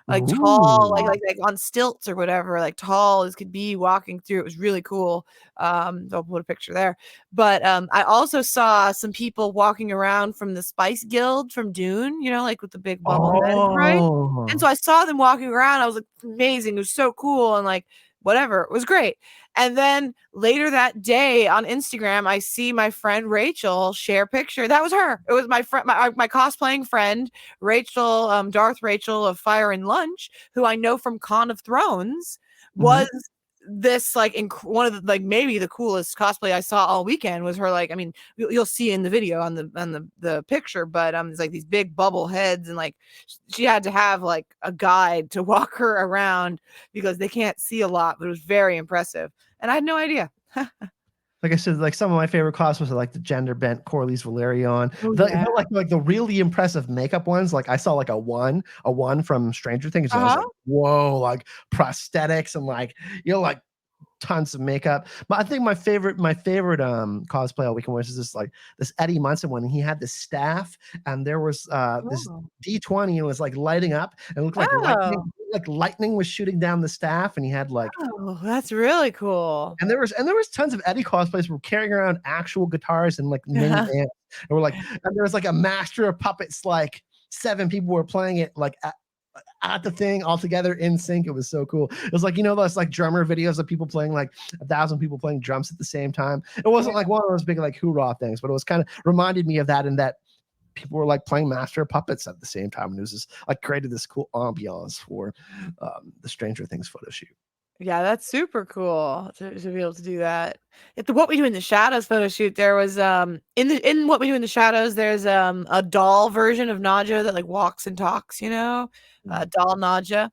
like tall, like on stilts or whatever, like tall as could be, walking through. It was really cool. I'll put a picture there. But I also saw some people walking around from the Spice Guild from Dune, like with the big bubble heads, right? And so I saw them walking around. I was like, amazing. It was so cool. And like, whatever, it was great. And then later that day on Instagram, I see my friend Rachel share a picture. That was her. It was my friend, my cosplaying friend, Rachel, Darth Rachel of Fire and Lunch, who I know from Con of Thrones, was this like one of the like maybe the coolest cosplay I saw all weekend. Was her, like, I mean, you'll see in the video on the picture, but it's like these big bubble heads, and like she had to have like a guide to walk her around because they can't see a lot, but it was very impressive, and I had no idea. Like I said, like some of my favorite cosplays are like the gender bent Corlys Valerion. Like the really impressive makeup ones. Like I saw like a one from Stranger Things. I was like, whoa, like prosthetics and like like tons of makeup. But I think my favorite cosplay all weekend was this Eddie Munson one. And he had this staff, and there was this D20, and was like lighting up, and it looked like lightning was shooting down the staff, and he had like, oh, that's really cool. And there was tons of Eddie cosplays were carrying around actual guitars and like mini amps, and we're like, and there was like a master of puppets, like 7 people were playing it like at the thing all together in sync. It was so cool. It was like, those like drummer videos of people playing, like 1,000 people playing drums at the same time. It wasn't like one of those big like hoorah things, but it was kind of reminded me of that, in that people were like playing master of puppets at the same time, and it was just like created this cool ambiance for the Stranger Things photo shoot. Yeah, that's super cool to be able to do that. At the What We Do in the Shadows photo shoot, there was in What We Do in the Shadows, there's a doll version of Nadja that like walks and talks, doll Nadja.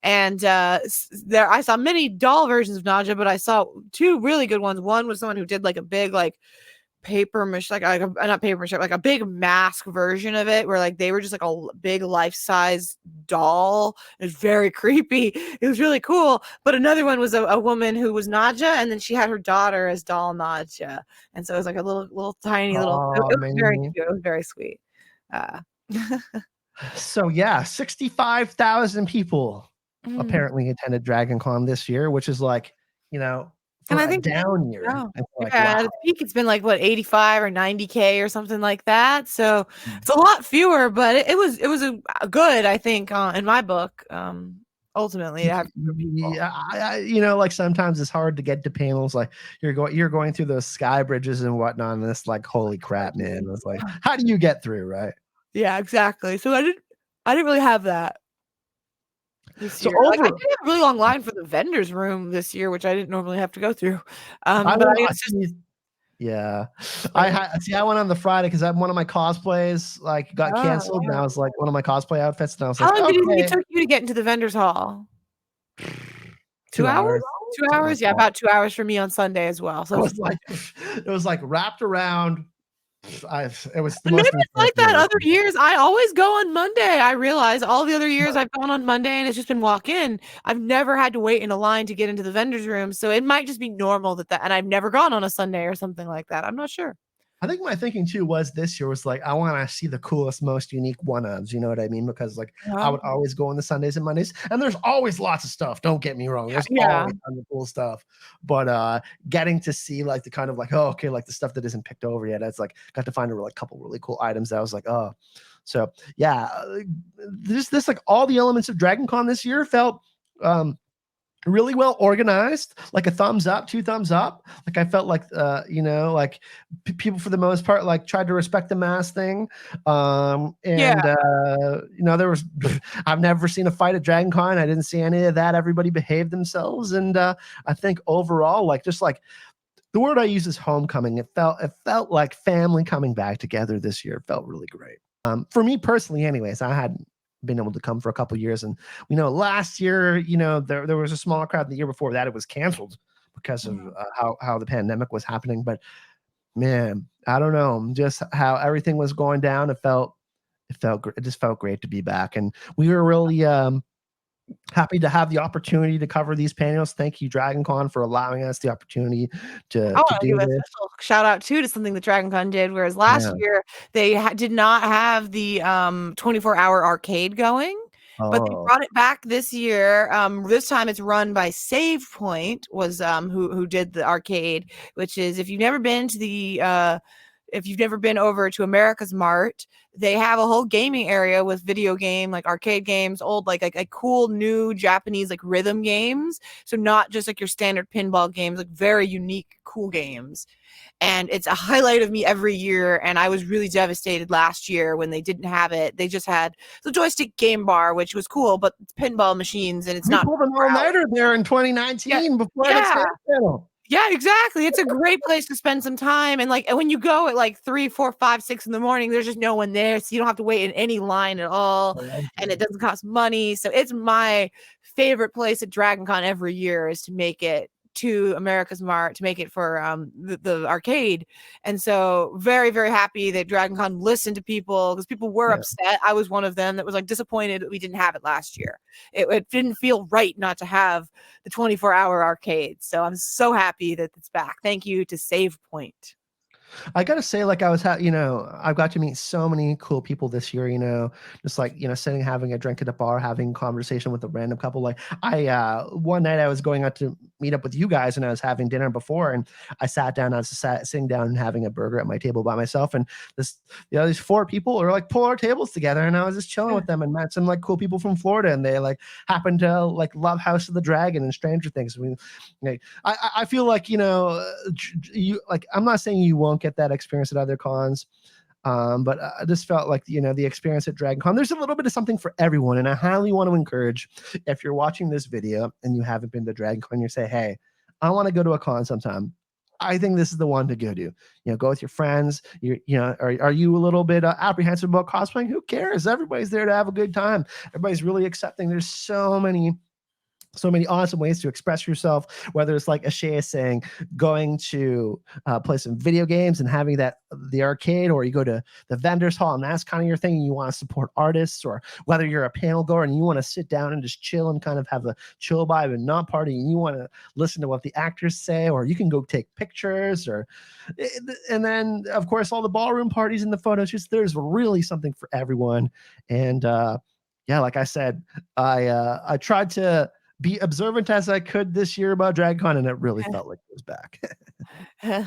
And there I saw many doll versions of Nadja, but I saw 2 really good ones. One was someone who did like a big like paper mache, not paper mache, like a big mask version of it, where like they were just like a big life-size doll. It was very creepy. It was really cool. But another one was a woman who was Nadja, and then she had her daughter as doll Nadja. And so it was like a little tiny little. It Oh, was very man. cute. It was very sweet. Uh, So yeah, 65,000 people mm. apparently attended Dragoncon this year, which is like, And for I a think down year. yeah. It's like, Yeah, wow. at its peak, it's been like what 85 or 90K or something like that. So it's a lot fewer, but it was a good, I think, in my book. Ultimately, to have fewer people. Yeah, like sometimes it's hard to get to panels. Like you're going through those sky bridges and whatnot, and it's like, holy crap, man! It's like, how do you get through, right? Yeah, exactly. So I didn't really have that this So year. Like I over, did have a really long line for the vendors room this year, which I didn't normally have to go through. I But went. I I guess just see. Yeah, so I went on the Friday because one of my cosplays like got oh, canceled, and I wow. was like one of my cosplay outfits, and I was How like, long did you think it okay, took you to get into the vendors hall? 2 2 hours? hours, 2 something like hours? Yeah, that. about 2 hours for me on Sunday as well. So I it's was like, it was like wrapped around. It was the but maybe most it's insane like thing I've that ever other seen. years. I always go on Monday. I realize all the other years I've gone on Monday and it's just been walk in. I've never had to wait in a line to get into the vendors room. So it might just be normal and I've never gone on a Sunday or something like that. I'm not sure. I think my thinking too was this year was like I want to see the coolest, most unique one-ofs. You know what I mean? Because like I Uh-huh. would always go on the Sundays and Mondays, and there's always lots of stuff. Don't get me wrong. Yeah. There's Yeah. always tons of cool stuff. But getting to see like the kind of like, oh, okay, like the stuff that isn't picked over yet. It's like got to find a like couple really cool items that I was like, oh. So yeah, this like all the elements of Dragon Con this year felt really well organized, like a thumbs up, two thumbs up. Like I felt like like people for the most part like tried to respect the mask thing. Yeah. And there was I've never seen a fight at Dragon Con. I didn't see any of that. Everybody behaved themselves. And I think overall, like just like the word I use is homecoming. It felt like family coming back together this year. It felt really great. For me personally, anyways, I hadn't been able to come for a couple years, and last year, there was a smaller crowd. The year before that, it was canceled because of Mhm. how the pandemic was happening. But man, I don't know, just how everything was going down. It just felt great to be back, and we were really happy to have the opportunity to cover these panels. Thank you, DragonCon, for allowing us the opportunity I to wanna give do a this. special shout out too to something that Dragoncon did, whereas last Yeah. year they did not have the 24-hour arcade going, but they Oh. brought it back this year. This time it's run by Save Point was who did the arcade, which is if you've never been over to America's Mart, they have a whole gaming area with video game, like arcade games, old like cool new Japanese like rhythm games. So not just like your standard pinball games, like very unique, cool games. And it's a highlight of me every year. And I was really devastated last year when they didn't have it. They just had the joystick game bar, which was cool, but it's pinball machines and it's We not pulled an 4 hours. all-nighter there in Yeah, 2019 before an yeah. Expanse panel. Yeah, exactly. It's a great place to spend some time. And when you go at like 3, 4, 5, 6 in the morning, there's just no one there. So you don't have to wait in any line at all. And it doesn't cost money. So it's my favorite place at DragonCon every year is to make it to America's Mart, to make it for the arcade. And so very, very happy that DragonCon listened to people because people were Yeah. upset. I was one of them that was like disappointed that we didn't have it last year. It didn't feel right not to have the 24-hour arcade. So I'm so happy that it's back. Thank you to Save Point. I gotta say, like I've got to meet so many cool people this year. Just like sitting, having a drink at a bar, having conversation with a random couple. Like one night I was going out to meet up with you guys, and I was having dinner before, and I sat down. I was sitting down and having a burger at my table by myself, and these four people are like pull our tables together, and I was just chilling with them and met some like cool people from Florida, and they like happened to like love House of the Dragon and Stranger Things. I mean, like, I feel like you like I'm not saying you won't get that experience at other cons, but I just felt like the experience at DragonCon. There's a little bit of something for everyone, and I highly want to encourage if you're watching this video and you haven't been to DragonCon, you say, hey, I want to go to a con sometime. I think this is the one to go to. Go with your friends. Are you a little bit apprehensive about cosplaying? Who cares? Everybody's there to have a good time. Everybody's really accepting. There's so many so many awesome ways to express yourself, whether it's like Ashaya saying going to play some video games and having the arcade, or you go to the vendors hall and that's kind of your thing and you want to support artists, or whether you're a panel goer and you want to sit down and just chill and kind of have a chill vibe and not party, and you want to listen to what the actors say, or you can go take pictures, and then of course all the ballroom parties and the photo shoots. There's really something for everyone. And yeah, like I said, I tried to be observant as I could this year about Dragoncon, and it really felt like it was back. Yeah,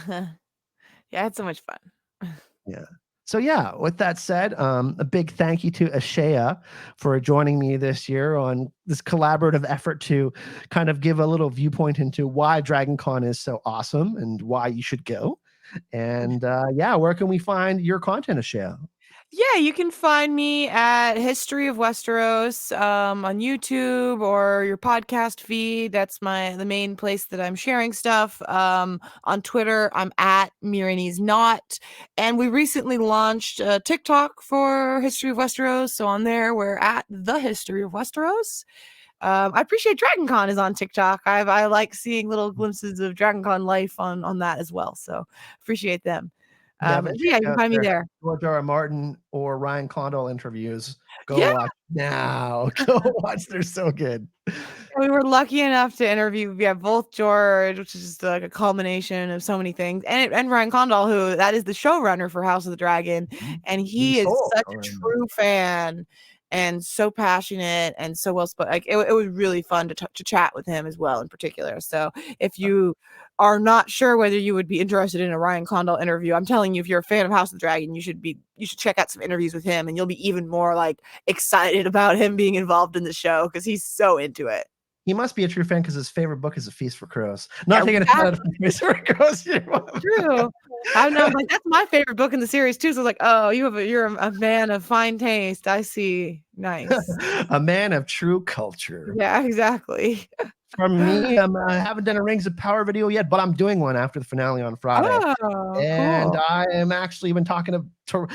I had so much fun. Yeah. So yeah, with that said, a big thank you to Ashaya for joining me this year on this collaborative effort to kind of give a little viewpoint into why Dragoncon is so awesome and why you should go. And yeah, where can we find your content, Ashaya? Yeah, you can find me at History of Westeros on YouTube or your podcast feed. That's the main place that I'm sharing stuff. On Twitter, I'm at Mirani's Not. And we recently launched TikTok for History of Westeros. So on there, we're at The History of Westeros. I appreciate Dragoncon is on TikTok. I like seeing little glimpses of Dragoncon life on that as well. So appreciate them. Yeah, you can find me there. George R. R. Martin or Ryan Condal interviews. Go Yeah. watch now. Go watch. They're so good. We were lucky enough to interview both George, which is just like a culmination of so many things, and Ryan Condal, who that is the showrunner for House of the Dragon, and he is such a true fan and so passionate and so well spoken. Like it was really fun to chat with him as well, in particular. So if you are not sure whether you would be interested in a Ryan Condal interview, I'm telling you, if you're a fan of House of the Dragon, you should check out some interviews with him, and you'll be even more like excited about him being involved in the show because he's so into it. He must be a true fan because his favorite book is A Feast for Crows. Not taking it out of Feast for Crows. True. I'm like, that's my favorite book in the series too. So I was like, oh, you're a man of fine taste. I see. Nice. A man of true culture. Yeah, exactly. For me, I haven't done a Rings of Power video yet, but I'm doing one after the finale on Friday. Oh, and cool. I am actually been talking to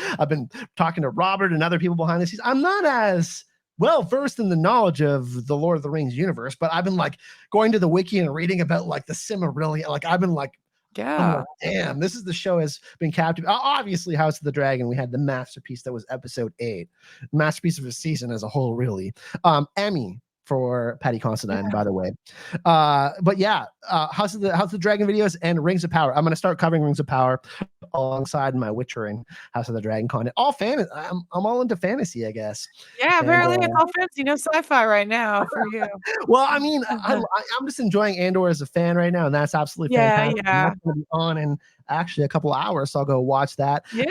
Robert and other people behind the scenes. I'm not as well versed in the knowledge of the Lord of the Rings universe, but I've been like going to the wiki and reading about like the Silmarillion. Like I've been like, I'm like, damn, this is the show has been captive. Obviously, House of the Dragon, we had the masterpiece that was episode 8, masterpiece of a season as a whole, really. Emmy for Patty Considine, by the way. But yeah, House of the Dragon videos and Rings of Power. I'm going to start covering Rings of Power alongside my Witcher and House of the Dragon content. All fantasy. I'm all into fantasy, I guess. Yeah, apparently it's all fantasy, no sci-fi right now for you. Well, I mean, I'm just enjoying Andor as a fan right now, and that's absolutely fantastic. Yeah. That's going to be on in actually a couple hours, so I'll go watch that. Yeah.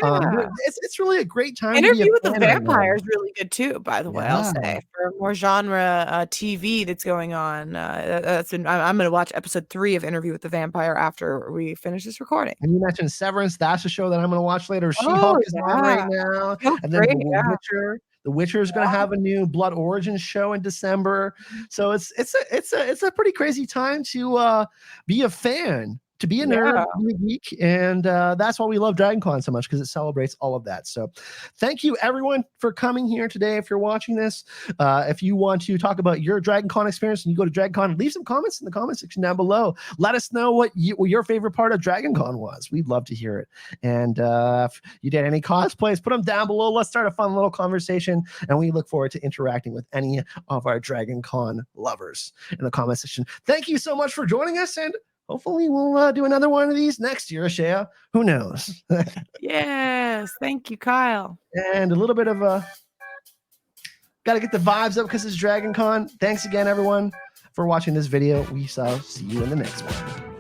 It's really a great time. Interview with the Vampire is really good too, by the way. I'll say for more genre TV that's going on. I'm going to watch episode 3 of Interview with the Vampire after we finish this recording. And you mentioned Severance. That's a show that I'm going to watch later. She-Hulk is on right now, and then Witcher. The Witcher is going to have a new Blood Origins show in December. So it's a pretty crazy time to be a fan, to be a nerd, be a geek, and that's why we love Dragoncon so much, because it celebrates all of that. So thank you everyone for coming here today. If you're watching this, if you want to talk about your Dragoncon experience and you go to Dragoncon, leave some comments in the comment section down below. Let us know what your favorite part of Dragoncon was. We'd love to hear it. And if you did any cosplays, put them down below. Let's start a fun little conversation, and we look forward to interacting with any of our Dragoncon lovers in the comment section. Thank you so much for joining us, and hopefully we'll do another one of these next year, Ashaya. Who knows? Yes. Thank you, Kyle. And a little bit of got to get the vibes up because it's Dragoncon. Thanks again, everyone, for watching this video. We shall see you in the next one.